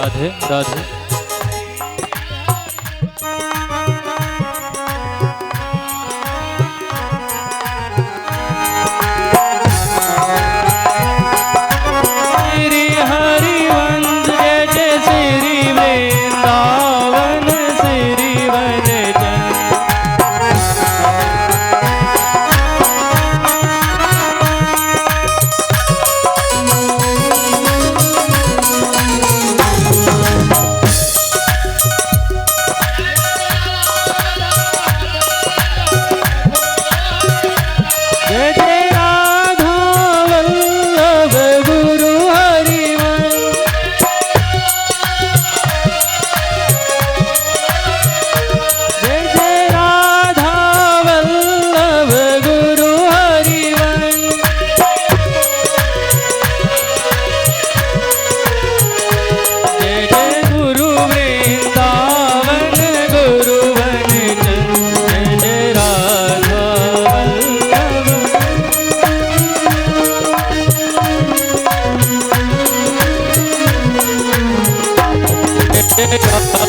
राधे राधे।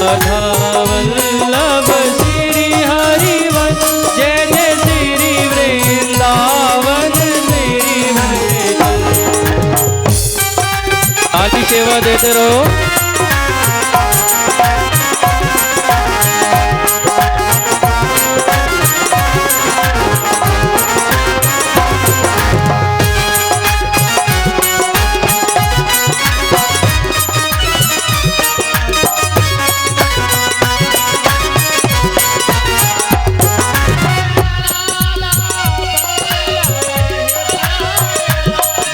राधा वल्लभ श्री हरिवंश, जय जय श्री वृंदावन श्री वृंदावन। आदि सेवा देते रहो।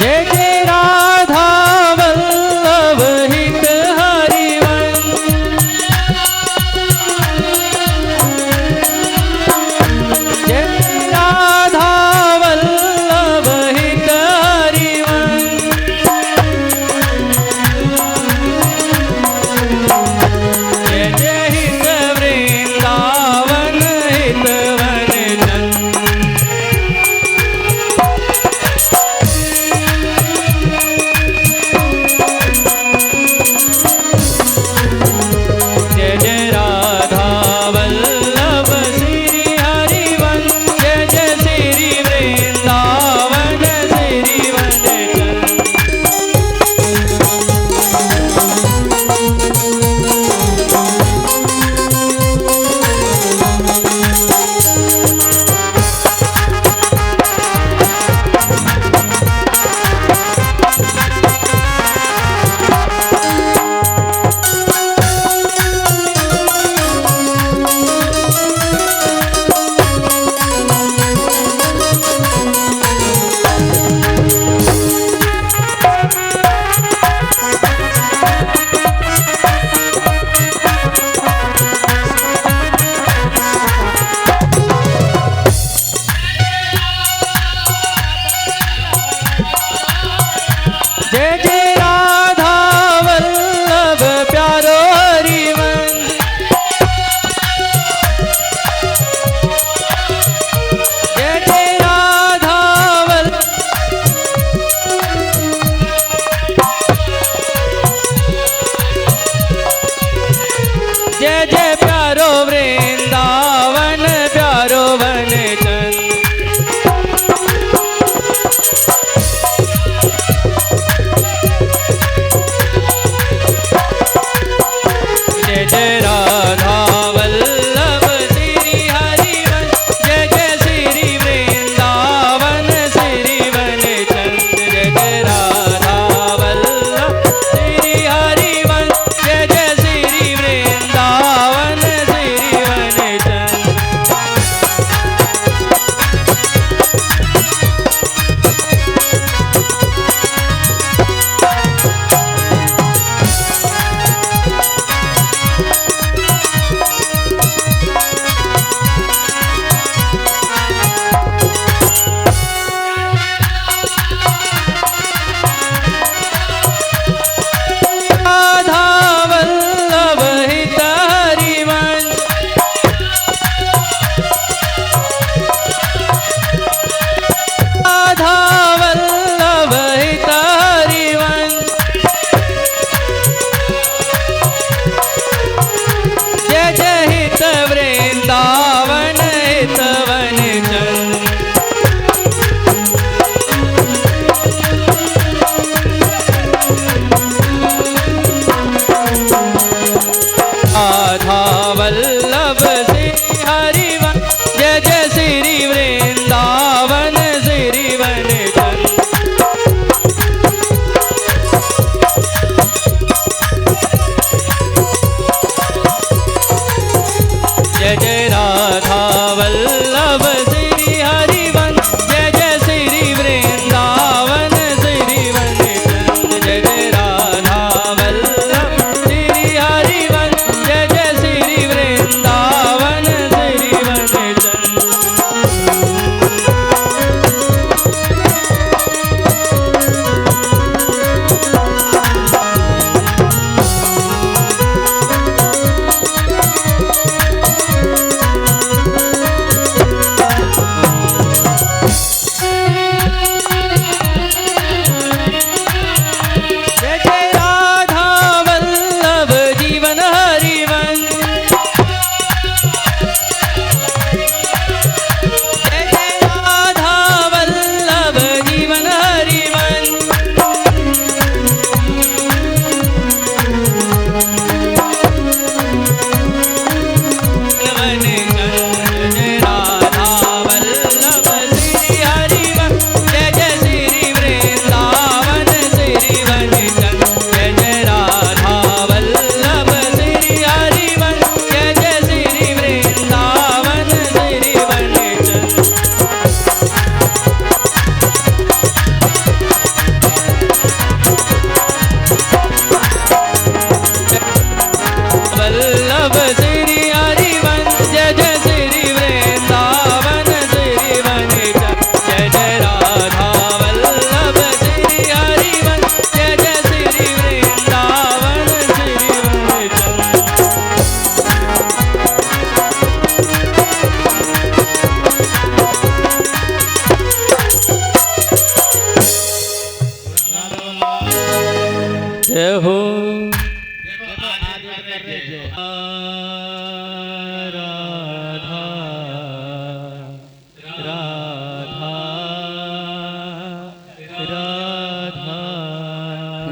जय जय राधा वल्लभ हित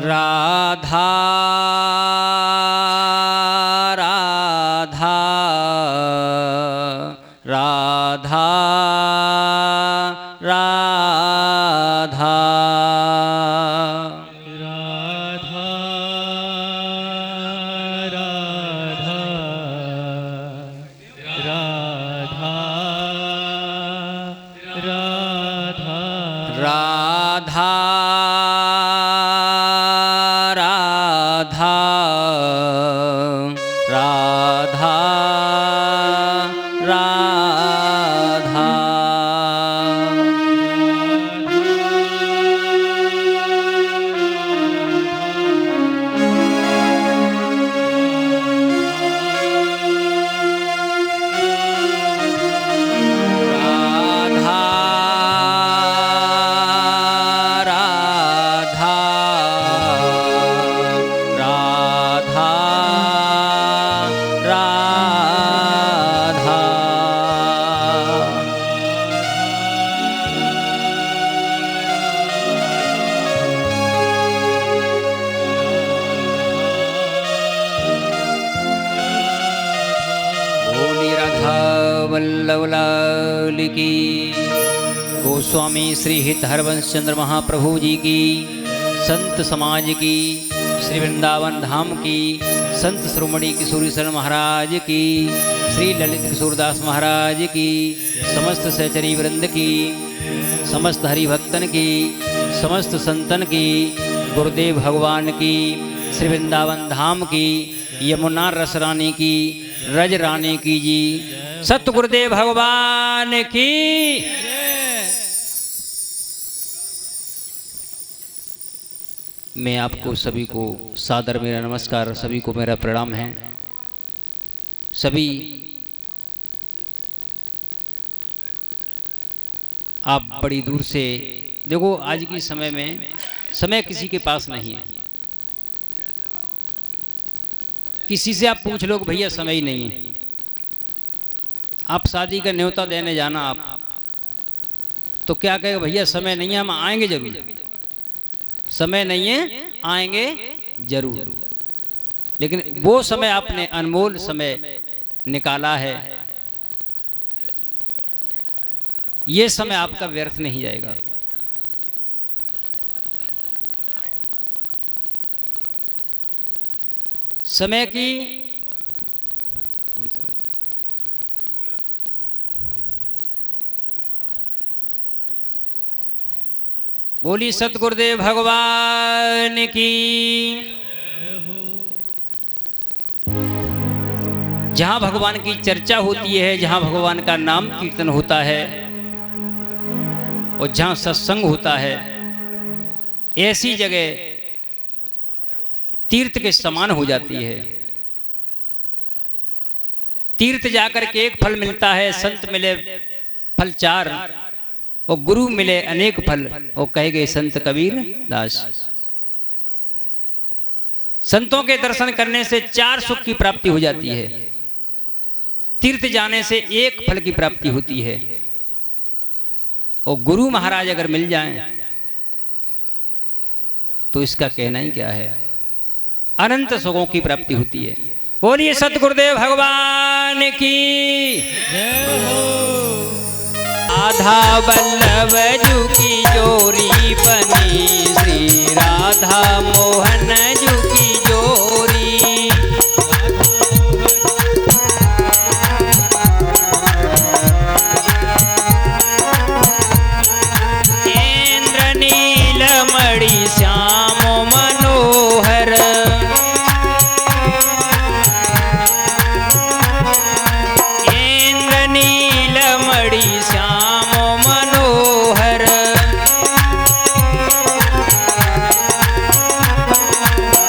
राधा राधा राधा राधा राधा राधा राधा वल्लभ की, गोस्वामी श्री हित हरवंश चंद्र महाप्रभु जी की, संत समाज की, श्री वृंदावन धाम की, संत श्रोमणी किशोरीशरण महाराज की, श्री ललित किशोरदास महाराज की, समस्त सहचरी वृंद की, समस्त हरिभक्तन की, समस्त संतन की, गुरुदेव भगवान की, श्री वृंदावन धाम की, यमुना रस रानी की, रज रानी की जी, सत्य गुरुदेव भगवान की। मैं आपको सभी को सादर मेरा नमस्कार, सभी को मेरा प्रणाम है। सभी आप बड़ी दूर से देखो, आज के समय में समय किसी के पास नहीं है। किसी से आप पूछ लो भैया समय ही नहीं है। आप शादी का न्योता देने जाना आप तो क्या कहेगा, भैया समय नहीं है, हम आएंगे जरूर। समय नहीं है, आएंगे जरूर। लेकिन वो समय आपने अनमोल समय निकाला है, ये समय आपका व्यर्थ नहीं जाएगा। समय की थोड़ी सी बोली सतगुरुदेव भगवान की। जहां भगवान की चर्चा होती है, जहां भगवान का नाम कीर्तन होता है और जहां सत्संग होता है, ऐसी जगह तीर्थ के समान हो जाती है। तीर्थ जाकर के एक फल मिलता है, संत मिले फल 4 और गुरु मिले अनेक फल, और कहे गए संत कबीर दास। संतों के दर्शन करने से 4 सुख की प्राप्ति हो जाती है, तीर्थ जाने से 1 फल की प्राप्ति होती है। और गुरु महाराज अगर मिल जाएं तो इसका कहना ही क्या है, अनंत सुखों की प्राप्ति होती है। बोलिए सतगुरुदेव भगवान की जय हो। राधा वल्लभ जू की जोरी बनी, श्री राधा मोहन जू की जोरी। इंद्र नील मणि श्याम मनोहर, इंद्र नील मणि श्याम मनोहर।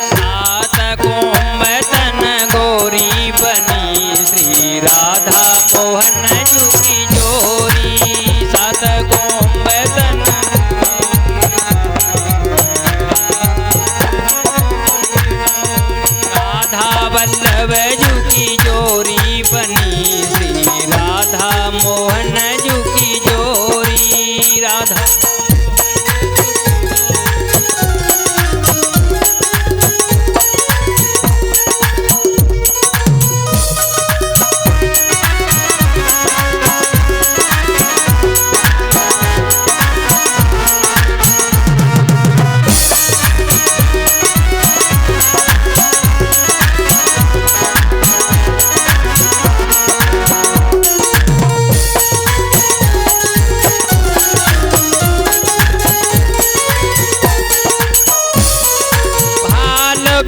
सात कुंभतन गोरी बनी, श्री राधा मोहन जू की जोरी। सात कुंभतन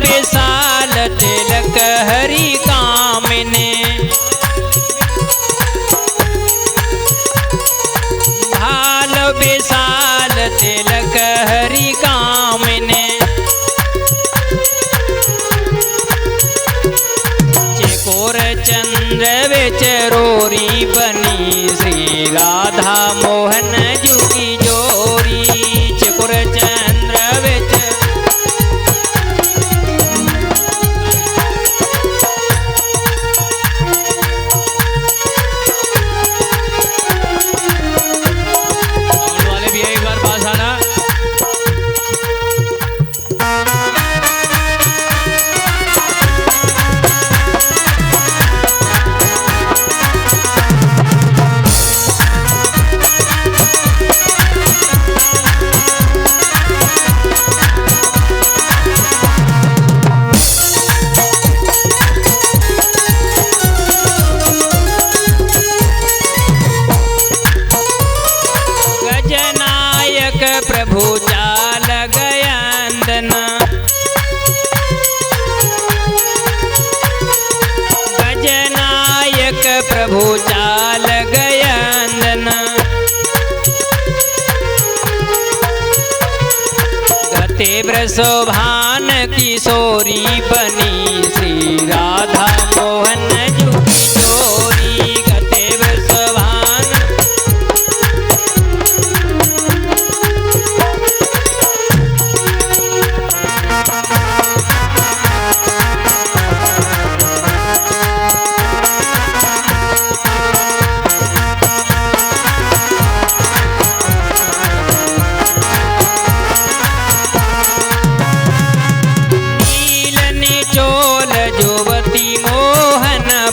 विशाल तिलक हरि कामिने भाल विशाल तिलक हरि कामिने चकोर चंद्र विचरोरी बनी श्री राधा मोहन जू की जोरी चकोर चंद्र विच प्रभु चाल गयंदना गजनायक प्रभु चाल गयंदना गते ब्रसोभान किशोरी बनी श्री राधा मोहन जू की जोरी गते ब्रसोभान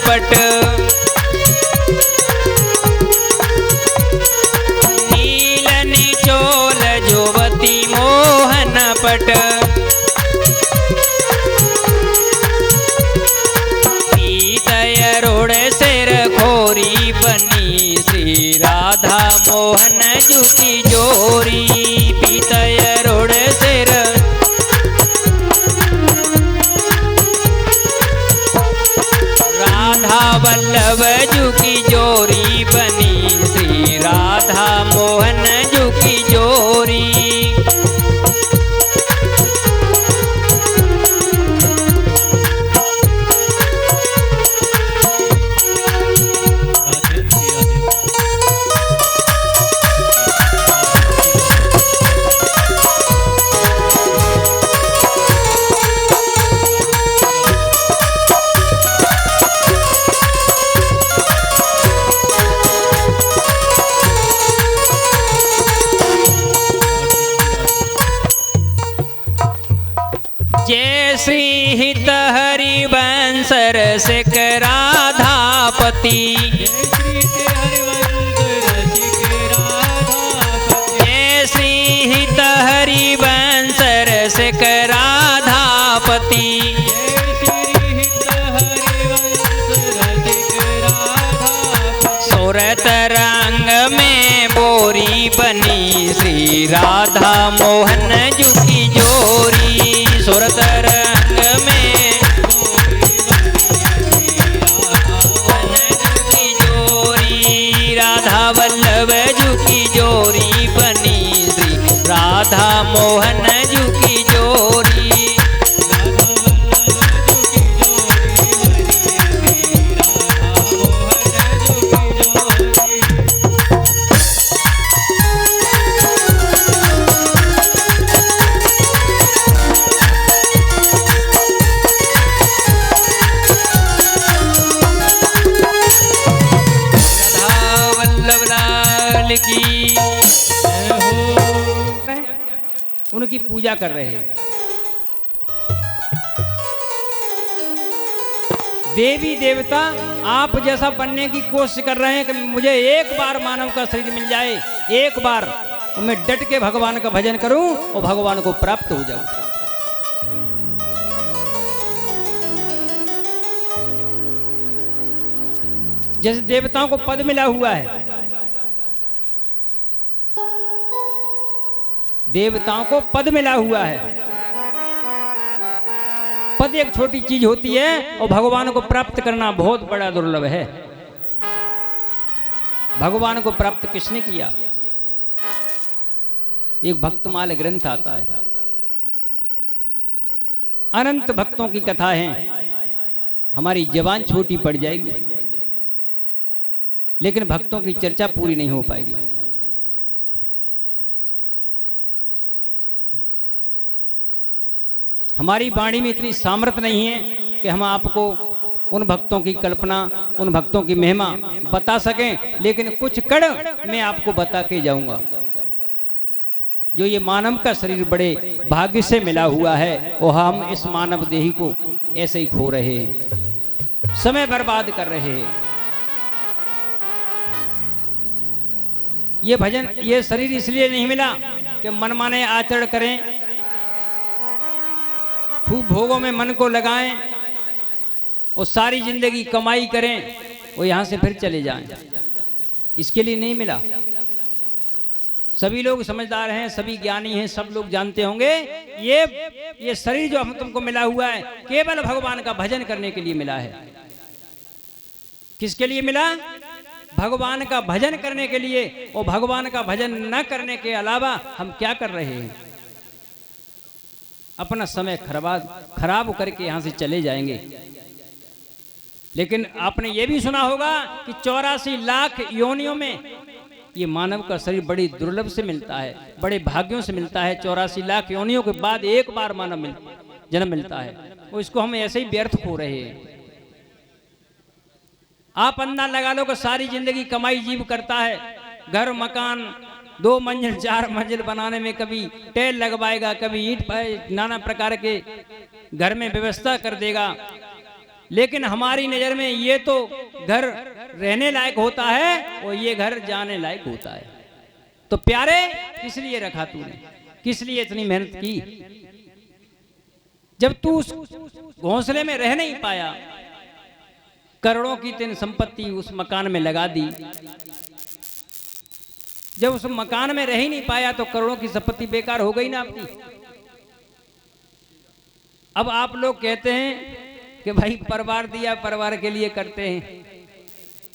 पट नील निचोल जोवती मोहन पट पीतय रोड सिर खोरी बनी श्री राधा मोहन जू की जोरी पीतय रोड सिर राधा वल्लभ जू की जोरी बनी श्री राधा मोहन जू की जोरी जय श्री हित हरि बंसर सिक राधापति जय श्री हित हरि बंसर सिक राधापति सूरत रंग में बोरी बनी श्री राधा मोहन जू की जोरी सूरत रंग में की जोरी राधा वल्लभ जू की जोरी बनी श्री राधा मोहन जू की जोरी की उनकी पूजा कर रहे हैं। देवी देवता आप जैसा बनने की कोशिश कर रहे हैं कि मुझे एक बार मानव का शरीर मिल जाए, एक बार मैं डट के भगवान का भजन करूं और भगवान को प्राप्त हो जाऊं। जैसे देवताओं को पद मिला हुआ है, देवताओं को पद मिला हुआ है, पद एक छोटी चीज होती है और भगवान को प्राप्त करना बहुत बड़ा दुर्लभ है। भगवान को प्राप्त किसने किया? एक भक्तमाल ग्रंथ आता है, अनंत भक्तों की कथा है। हमारी जबान छोटी पड़ जाएगी लेकिन भक्तों की चर्चा पूरी नहीं हो पाएगी। हमारी वाणी में इतनी सामर्थ्य नहीं है कि हम आपको उन भक्तों की कल्पना, उन भक्तों की महिमा बता सकें, लेकिन कुछ कण मैं आपको बता के जाऊंगा। जो ये मानव का शरीर बड़े भाग्य से मिला हुआ है और हम इस मानव देही को ऐसे ही खो रहे हैं, समय बर्बाद कर रहे हैं। ये भजन, ये शरीर इसलिए नहीं मिला कि मनमाने आचरण करें, खूब भोगों में मन को लगाएं और सारी जिंदगी कमाई करें और यहां से फिर चले जाएं। इसके लिए नहीं मिला। सभी लोग समझदार हैं, सभी ज्ञानी हैं, सब लोग जानते होंगे ये शरीर जो हम तुमको मिला हुआ है केवल भगवान का भजन करने के लिए मिला है। किसके लिए मिला? भगवान का भजन करने के लिए। और भगवान का भजन न करने के अलावा हम क्या कर रहे हैं? अपना समय खराब करके यहां से चले जाएंगे। लेकिन आपने ये भी सुना होगा कि 84 लाख योनियों में ये मानव का शरीर बड़ी दुर्लभ से मिलता है, बड़े भाग्यों से मिलता है। 84 लाख योनियों के बाद एक बार मानव जन्म मिलता है और इसको हम ऐसे ही व्यर्थ खो रहे हैं। आप अंदाज लगा लो कि सारी जिंदगी कमाई जीव करता है, घर मकान 2 मंजिल 4 मंजिल बनाने में कभी टेल लगवाएगा, कभी ईंट नाना प्रकार के घर में व्यवस्था कर देगा। लेकिन हमारी नजर में ये तो घर रहने लायक होता है और ये घर जाने लायक होता है। तो प्यारे, किस लिए रखा तूने? किस लिए इतनी मेहनत की? जब तू उस घोंसले में रह नहीं पाया, करोड़ों की तेन संपत्ति उस मकान में लगा दी, जब उस मकान में रह ही नहीं पाया तो करोड़ों की संपत्ति बेकार हो गई ना आपकी। अब आप लोग कहते हैं कि भाई परिवार दिया, परिवार के लिए करते हैं,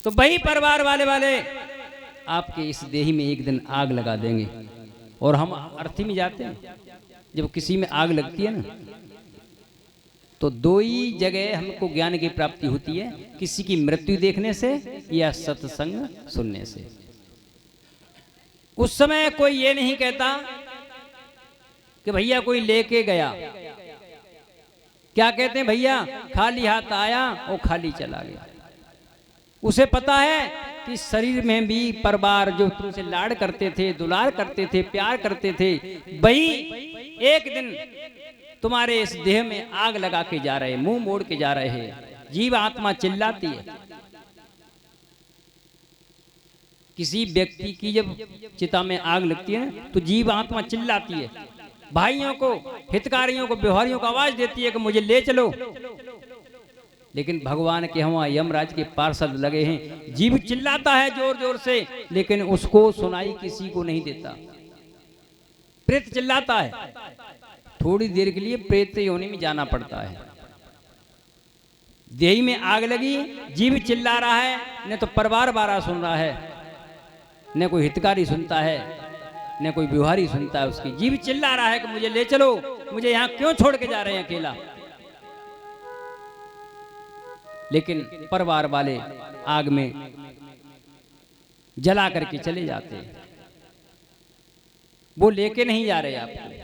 तो भाई परिवार वाले आपके इस देही में एक दिन आग लगा देंगे। और हम अर्थी में जाते हैं, जब किसी में आग लगती है ना तो 2 ही जगह हमको ज्ञान की प्राप्ति होती है, किसी की मृत्यु देखने से या सत्संग सुनने से। उस समय कोई ये नहीं कहता कि भैया कोई लेके गया। क्या कहते हैं? भैया खाली हाथ आया और खाली चला गया। उसे पता है कि शरीर में भी परिवार जो तुमसे लाड़ करते थे, दुलार करते थे, प्यार करते थे, वही एक दिन तुम्हारे इस देह में आग लगा के जा रहे, मुंह मोड़ के जा रहे हैं। जीव आत्मा चिल्लाती है। किसी व्यक्ति की जब चिता में आग लगती है ना तो जीव आत्मा चिल्लाती है, भाइयों को, हितकारियों को, व्यवहारियों को आवाज देती है कि मुझे ले चलो। लेकिन भगवान के वहां यमराज के पार्षद लगे हैं, जीव चिल्लाता है जोर जोर से, लेकिन उसको सुनाई किसी को नहीं देता। प्रेत चिल्लाता है, थोड़ी देर के लिए प्रेत योनि में जाना पड़ता है। देही में आग लगी, जीव चिल्ला रहा है, न तो परिवार बारा सुन रहा है, न कोई हितकारी सुनता है, न कोई व्यवहारी सुनता है। उसकी जीव चिल्ला रहा है कि मुझे ले चलो, मुझे यहां क्यों छोड़ के जा रहे हैं अकेला। लेकिन परिवार वाले आग में जला करके चले जाते हैं, वो लेके नहीं जा रहे आपको।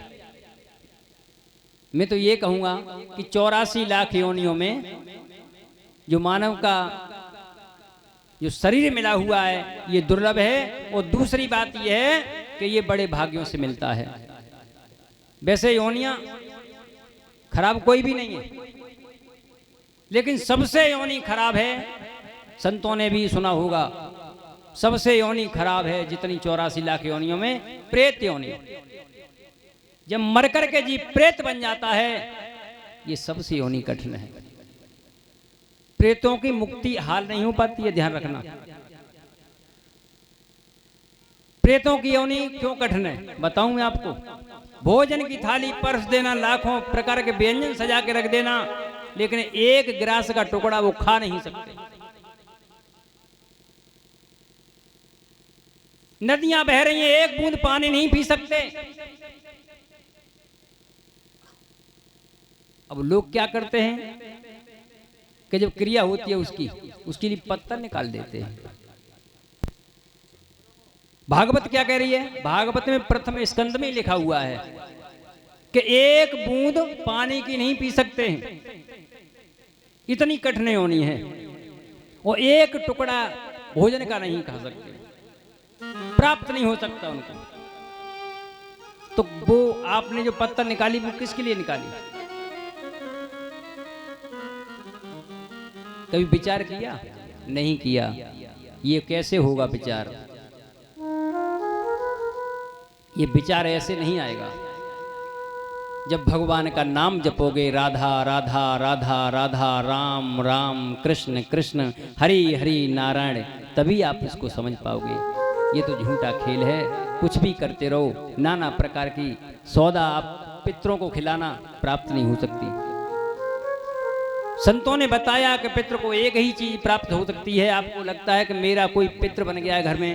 मैं तो ये कहूंगा कि 84 लाख योनियों में जो मानव का जो शरीर मिला हुआ है ये दुर्लभ है। और दूसरी बात यह है कि ये बड़े भाग्यों से मिलता है। वैसे योनियां खराब कोई भी नहीं है, लेकिन सबसे योनि खराब है, संतों ने भी सुना होगा, सबसे योनि खराब है जितनी 84 लाख योनियों में, प्रेत योनि। जब मरकर के जीव प्रेत बन जाता है, ये सबसे योनि कठिन है। प्रेतों की मुक्ति हाल नहीं हो पाती है, ध्यान रखना। प्रेतों की योनि क्यों कठिन है बताऊं मैं आपको। भोजन की थाली परस देना, लाखों प्रकार के व्यंजन सजा के रख देना, लेकिन एक ग्रास का टुकड़ा वो खा नहीं सकते। नदियां बह रही हैं, एक बूंद पानी नहीं पी सकते। अब लोग क्या करते हैं कि जब क्रिया होती है उसके लिए पत्थर निकाल देते हैं। भागवत क्या कह रही है? भागवत में प्रथम स्कंद में लिखा हुआ है कि एक बूंद पानी की नहीं पी सकते हैं, इतनी कठिन होनी है। और एक टुकड़ा भोजन का नहीं खा सकते, प्राप्त नहीं हो सकता उनको। तो वो आपने जो पत्थर निकाली वो किसके लिए निकाली? कभी विचार किया? नहीं किया। ये कैसे होगा विचार? ये विचार ऐसे नहीं आएगा। जब भगवान का नाम जपोगे, राधा राधा राधा राधा, राम राम कृष्ण कृष्ण, हरि हरि नारायण, तभी आप इसको समझ पाओगे। ये तो झूठा खेल है। कुछ भी करते रहो, नाना प्रकार की सौदा आप पितरों को खिलाना, प्राप्त नहीं हो सकती। संतों ने बताया कि पितृ को एक ही चीज प्राप्त हो सकती है। आपको लगता है कि मेरा कोई पितृ बन गया है घर में,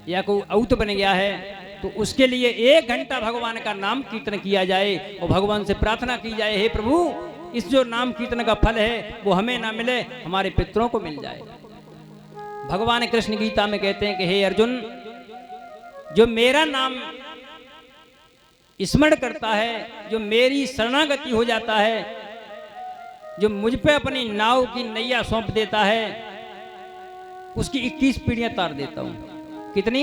या कोई औत बन गया है, तो उसके लिए 1 घंटा भगवान का नाम कीर्तन किया जाए और भगवान से प्रार्थना की जाए, हे प्रभु इस जो नाम कीर्तन का फल है वो हमें ना मिले, हमारे पितरों को मिल जाए। भगवान कृष्ण गीता में कहते हैं कि हे अर्जुन, जो मेरा नाम स्मरण करता है, जो मेरी शरणागति हो जाता है, जो मुझ पे अपनी नाव की नैया सौंप देता है, उसकी 21 पीढ़ियां तार देता हूं। कितनी?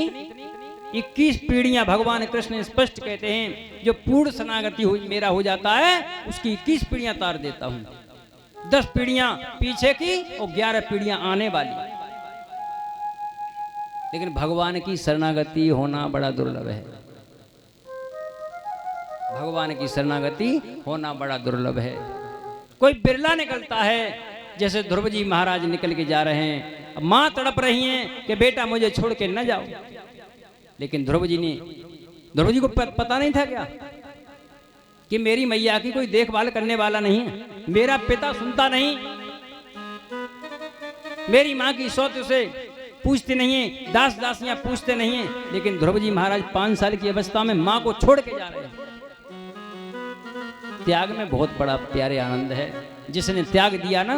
21 पीढ़ियां। भगवान कृष्ण स्पष्ट कहते हैं जो पूर्ण शरणागति मेरा हो जाता है उसकी 21 पीढ़ियां तार देता हूं। 10 पीढ़ियां पीछे की और 11 पीढ़ियां आने वाली। लेकिन भगवान की शरणागति होना बड़ा दुर्लभ है। भगवान की शरणागति होना बड़ा दुर्लभ है। कोई बिरला निकलता है, जैसे ध्रुव जी महाराज निकल के जा रहे हैं, मां तड़प रही हैं कि बेटा मुझे छोड़ के न जाओ। लेकिन ध्रुव जी को पता नहीं था क्या कि मेरी मैया की कोई देखभाल करने वाला नहीं है, मेरा पिता सुनता नहीं, मेरी मां की सौत उसे पूछते नहीं है, दास दासियां पूछते नहीं है। लेकिन ध्रुव जी महाराज 5 साल की अवस्था में मां को छोड़ के जा रहे हैं। त्याग में बहुत बड़ा प्यारे आनंद है। जिसने त्याग दिया ना,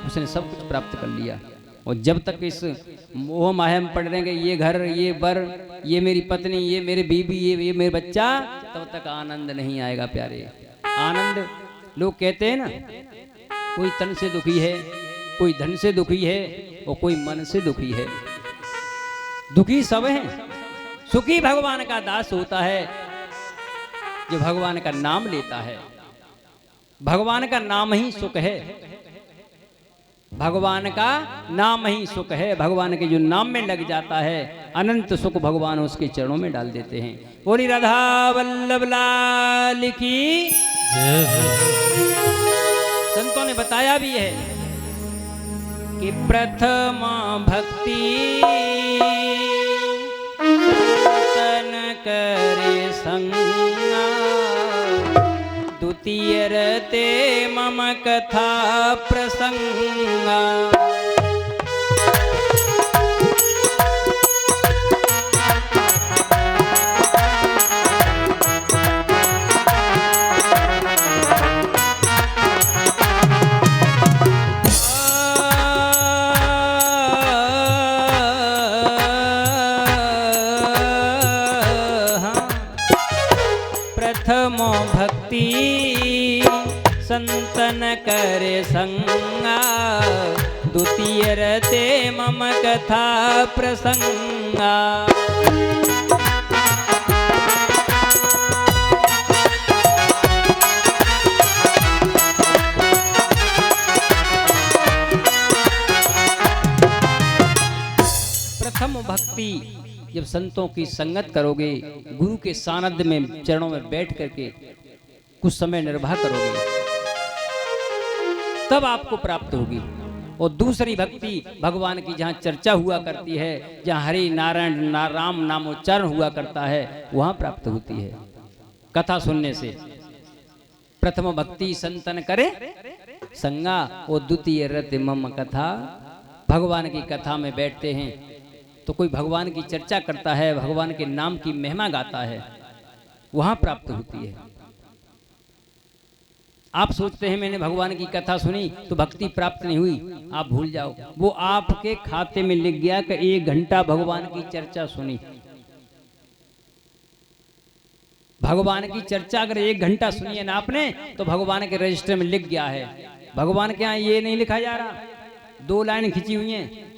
उसने सब कुछ प्राप्त कर लिया। और जब तक इस मोह माया में पड़ रहेंगे, ये घर, ये बर, ये मेरी पत्नी, ये मेरे बीबी, ये मेरे बच्चा, तब तक आनंद नहीं आएगा प्यारे। आनंद, लोग कहते हैं ना, कोई तन से दुखी है, कोई धन से दुखी है और कोई मन से दुखी है। दुखी सब हैं। सुखी भगवान का दास होता है जो भगवान का नाम लेता है। भगवान का नाम ही सुख है। भगवान का नाम ही सुख है। भगवान के जो नाम में लग जाता है, अनंत सुख भगवान उसके चरणों में डाल देते हैं। बोली राधा वल्लभ लाल की। संतों ने बताया भी है कि प्रथम भक्ति संतन करे संगा, द्वितीय रते मम कथा प्रसंगा। प्रथमो भक्ति संतन करे संगा, द्वितीय रते मम कथा प्रसंगा। प्रथम भक्ति, जब संतों की संगत करोगे, गुरु के सानिध्य में चरणों में बैठ करके कुछ समय निर्वाह करोगे, तब आपको प्राप्त होगी। और दूसरी भक्ति भगवान की जहाँ चर्चा हुआ करती है, जहाँ हरि नारायण राम नामोच्चारण हुआ करता है, वहाँ प्राप्त होती है कथा सुनने से। प्रथम भक्ति संतन करे संगा और द्वितीय रति मम कथा। भगवान की कथा में बैठते हैं तो कोई भगवान की चर्चा करता है, भगवान के नाम की महिमा गाता है, वहां प्राप्त होती है। आप सोचते हैं मैंने भगवान की कथा सुनी तो भक्ति प्राप्त नहीं हुई, आप भूल जाओ। वो आपके खाते में लिख गया कि 1 घंटा भगवान की चर्चा सुनी। भगवान की चर्चा अगर 1 घंटा सुनी है ना आपने, तो भगवान के रजिस्टर में लिख गया है। भगवान के यहाँ ये नहीं लिखा जा रहा, 2 लाइन खिंची हुई हैं,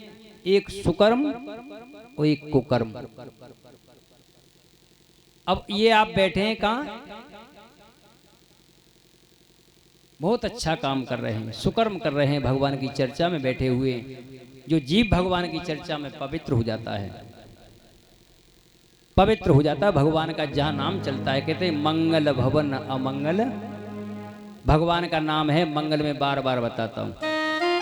एक सुकर्म और एक कुकर्म। अब ये आप बैठे हैं कहाँ, बहुत अच्छा काम कर रहे हैं, सुकर्म कर रहे हैं, भगवान की चर्चा में बैठे हुए। जो जीव भगवान की चर्चा में पवित्र हो जाता है, पवित्र हो जाता है, भगवान का जहां नाम चलता है, कहते हैं मंगल भवन अमंगल। भगवान का नाम है, मंगल में बार बार बताता हूं।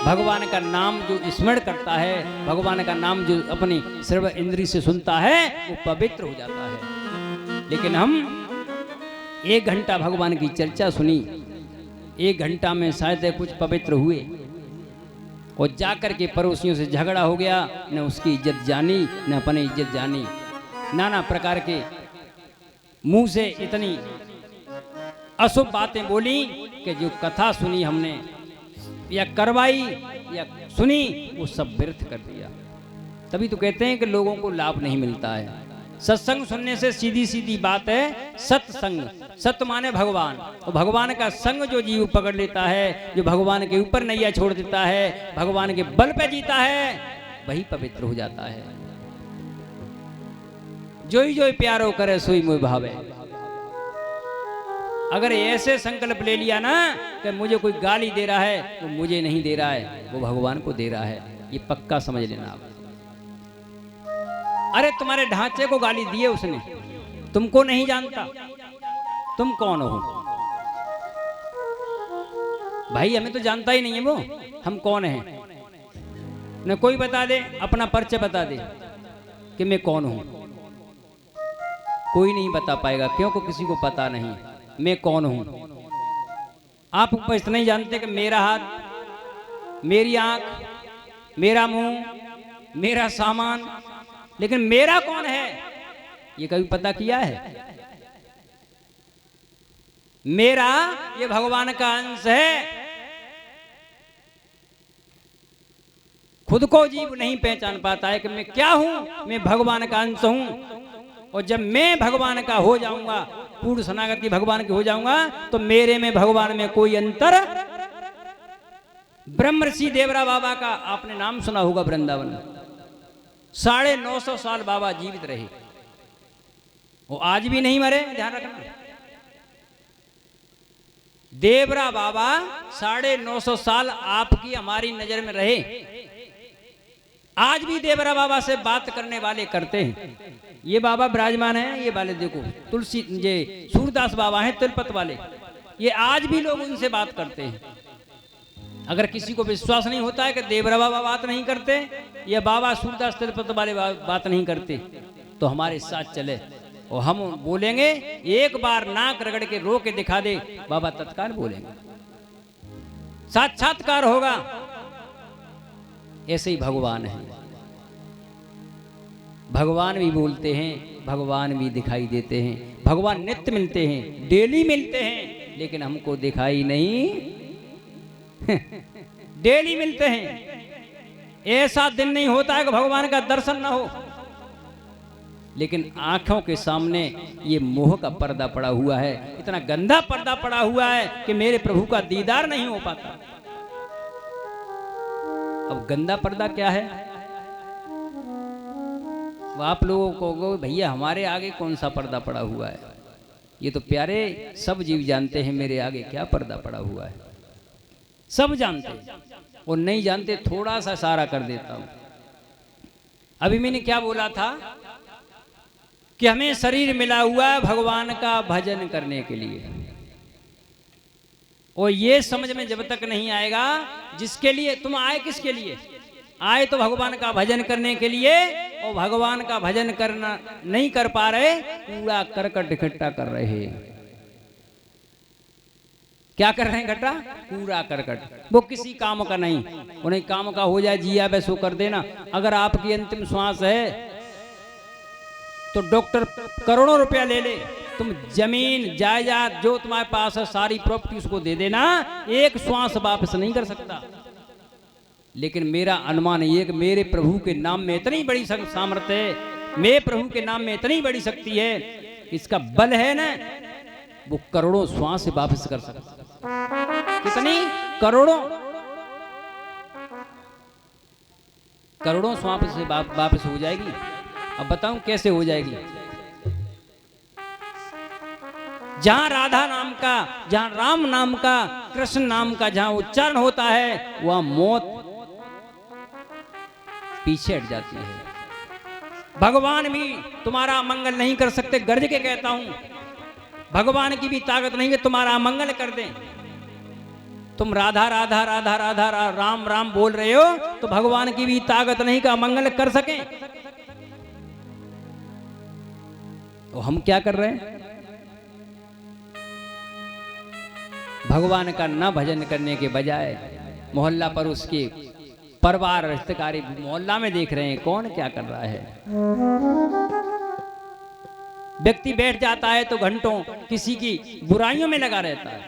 भगवान का नाम जो स्मरण करता है, भगवान का नाम जो अपनी सर्व इंद्री से सुनता है, वो पवित्र हो जाता है। लेकिन हम 1 घंटा भगवान की चर्चा सुनी, 1 घंटा में शायद कुछ पवित्र हुए और जाकर के पड़ोसियों से झगड़ा हो गया, न उसकी इज्जत जानी न अपनी इज्जत जानी। नाना प्रकार के मुंह से इतनी अशुभ बातें बोली कि जो कथा सुनी हमने या करवाई या सुनी, वो सब व्यर्थ कर दिया। तभी तो कहते हैं कि लोगों को लाभ नहीं मिलता है। सत्संग सुनने से सीधी सीधी बात है सत्संग। सत्य माने भगवान, और भगवान का संग जो जीव पकड़ लेता है, जो भगवान के ऊपर नैया छोड़ देता है, भगवान के बल पे जीता है, वही पवित्र हो जाता है। जोई जोई प्यारो करे सोई मोह भावे। अगर ऐसे संकल्प ले लिया ना कि मुझे कोई गाली दे रहा है, वो मुझे नहीं दे रहा है, वो भगवान को दे रहा है, ये पक्का समझ लेना आप। अरे तुम्हारे ढांचे को गाली दी है उसने, तुमको नहीं जानता, तुम कौन हो भाई? हमें तो जानता ही नहीं है वो, हम कौन हैं। न कोई बता दे, अपना परिचय बता दे कि मैं कौन हूं, कोई नहीं बता पाएगा, क्योंकि किसी को पता नहीं मैं कौन हूं। आप बस इतना ही जानते कि मेरा हाथ, मेरी आंख, मेरा मुंह, मेरा सामान, लेकिन मेरा कौन है ये कभी पता किया है? मेरा ये भगवान का अंश है। खुद को जीव नहीं पहचान पाता है कि मैं क्या हूं, मैं भगवान का अंश हूं। और जब मैं भगवान का हो जाऊंगा, पूर्ण शरणागत की भगवान की हो जाऊंगा, तो मेरे में भगवान में कोई अंतर। ब्रह्मर्षि देवरा बाबा का आपने नाम सुना होगा, वृंदावन 950 साल बाबा जीवित रहे, वो आज भी नहीं मरे, ध्यान रखना। देवरा बाबा 950 साल आपकी हमारी नजर में रहे। आज भी देवरा बाबा से बात करने वाले करते हैं। ये बाबा विराजमान है, ये वाले देखो तुलसी, ये सूरदास बाबा हैं तिलपत वाले, ये आज भी लोग उनसे बात करते हैं। अगर किसी को विश्वास नहीं होता है कि देवरा बाबा बात नहीं करते या बाबा सूरदास तिलपत वाले बात नहीं करते, तो हमारे साथ चले और हम बोलेंगे, एक बार नाक रगड़ के रो के दिखा दे, बाबा तत्काल बोलेंगे, साक्षात्कार होगा। ऐसे ही भगवान है, भगवान भी बोलते हैं, भगवान भी दिखाई देते हैं, भगवान नित्य मिलते हैं, डेली मिलते हैं, लेकिन हमको दिखाई नहीं डेली मिलते हैं। ऐसा दिन नहीं होता है कि भगवान का दर्शन ना हो, लेकिन आंखों के सामने ये मोह का पर्दा पड़ा हुआ है, इतना गंदा पर्दा पड़ा हुआ है कि मेरे प्रभु का दीदार नहीं हो पाता। अब गंदा पर्दा क्या है, वो आप लोगों को भैया हमारे आगे कौन सा पर्दा पड़ा हुआ है? ये तो प्यारे सब जीव जानते हैं मेरे आगे क्या पर्दा पड़ा हुआ है, सब जानते हैं। और नहीं जानते थोड़ा सा इशारा कर देता हूं। अभी मैंने क्या बोला था कि हमें शरीर मिला हुआ है भगवान का भजन करने के लिए, और ये समझ में जब तक नहीं आएगा, जिसके लिए तुम आए, किसके लिए आए? तो भगवान का भजन करने के लिए, और भगवान का भजन करना नहीं कर पा रहे, कूड़ा करकट इकट्ठा कर रहे हैं। क्या कर रहे हैं इकट्ठा? कूड़ा करकट। वो किसी काम का नहीं, उन्हें काम का हो जाए, जिया बस वो कर देना। अगर आपकी अंतिम श्वास है तो डॉक्टर करोड़ों रुपया ले ले, तुम जमीन जायदाद जो तुम्हारे पास है सारी प्रॉपर्टी उसको दे देना, एक श्वास वापस नहीं कर सकता। लेकिन मेरा अनुमान ये कि मेरे प्रभु के नाम में इतनी बड़ी सामर्थ्य है, मेरे प्रभु के नाम में इतनी बड़ी शक्ति है, इसका बल है ना, वो करोड़ों श्वास से वापस कर सकता। कितनी? करोड़ों श्वास से वापस हो जाएगी। अब बताऊं कैसे हो जाएगी? जहां राधा नाम का, जहां राम नाम का, कृष्ण नाम का जहां उच्चारण होता है, वह मौत पीछे हट जाती है। भगवान भी तुम्हारा मंगल नहीं कर सकते, गर्ज के कहता हूं, भगवान की भी ताकत नहीं है तुम्हारा मंगल कर दें। तुम राधा राधा राधा राधा राम राम बोल रहे हो, तो भगवान की भी ताकत नहीं का मंगल कर सके। तो हम क्या कर रहे हैं? भगवान का न भजन करने के बजाय मोहल्ला पर उसके परिवार रिश्तेदारी मोहल्ला में देख रहे हैं कौन क्या कर रहा है। व्यक्ति बैठ जाता है तो घंटों किसी की बुराइयों में लगा रहता है,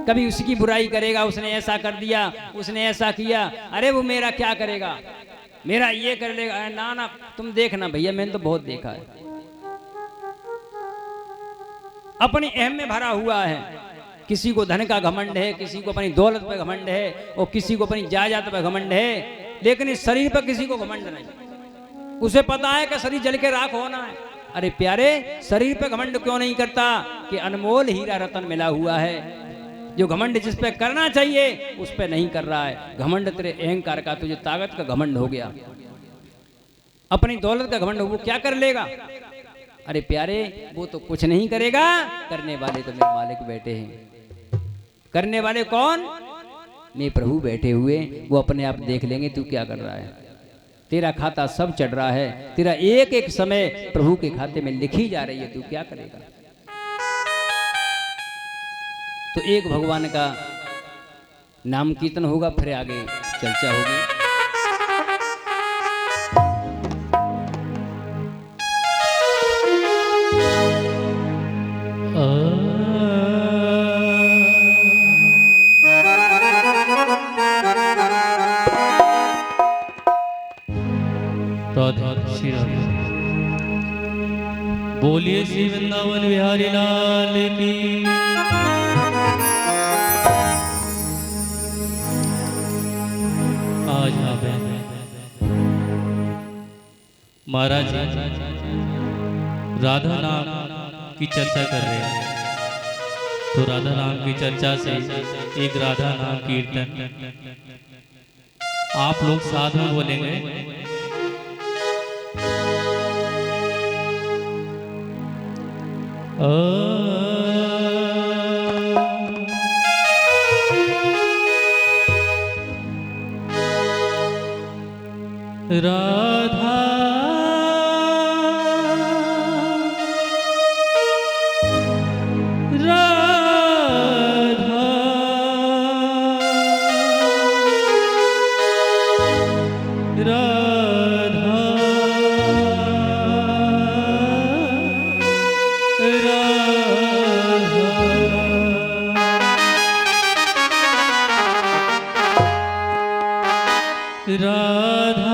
कभी उसकी बुराई करेगा, उसने ऐसा कर दिया, उसने ऐसा किया, अरे वो मेरा क्या करेगा, मेरा ये कर लेगा। ना ना, तुम देखना भैया, मैंने तो बहुत देखा है। अपनी अहम में भरा हुआ है, किसी को धन का घमंड है, किसी को अपनी दौलत पर घमंड है, और किसी को अपनी जायदाद पर घमंड है, लेकिन इस शरीर पर किसी को घमंड नहीं। उसे पता है कि शरीर जल के राख होना है। अरे प्यारे, शरीर पे घमंड क्यों नहीं करता कि अनमोल हीरा रतन मिला हुआ है। जो घमंड जिस पे करना चाहिए उस पे नहीं कर रहा है। घमंड तेरे अहंकार का, तुझे ताकत का घमंड हो गया, अपनी दौलत का घमंड, वो क्या कर लेगा? अरे प्यारे, वो तो कुछ नहीं करेगा, करने वाले तो मेरे मालिक बैठे हैं। करने वाले कौन? मेरे प्रभु बैठे हुए, वो अपने आप देख लेंगे तू क्या कर रहा है। तेरा खाता सब चढ़ रहा है, तेरा एक एक समय प्रभु के खाते में लिखी जा रही है, तू क्या करेगा? तो एक भगवान का नाम कीर्तन होगा, फिर आगे चर्चा होगी। श्री राधे। बोलिए श्री वृंदावन बिहारी लाल की। आज यहाँ पे महाराज राधा नाम की चर्चा कर रहे हैं, तो राधा नाम की चर्चा से एक राधा नाम कीर्तन आप लोग साथ में बोलेंगे। राधा राधा राधा राधा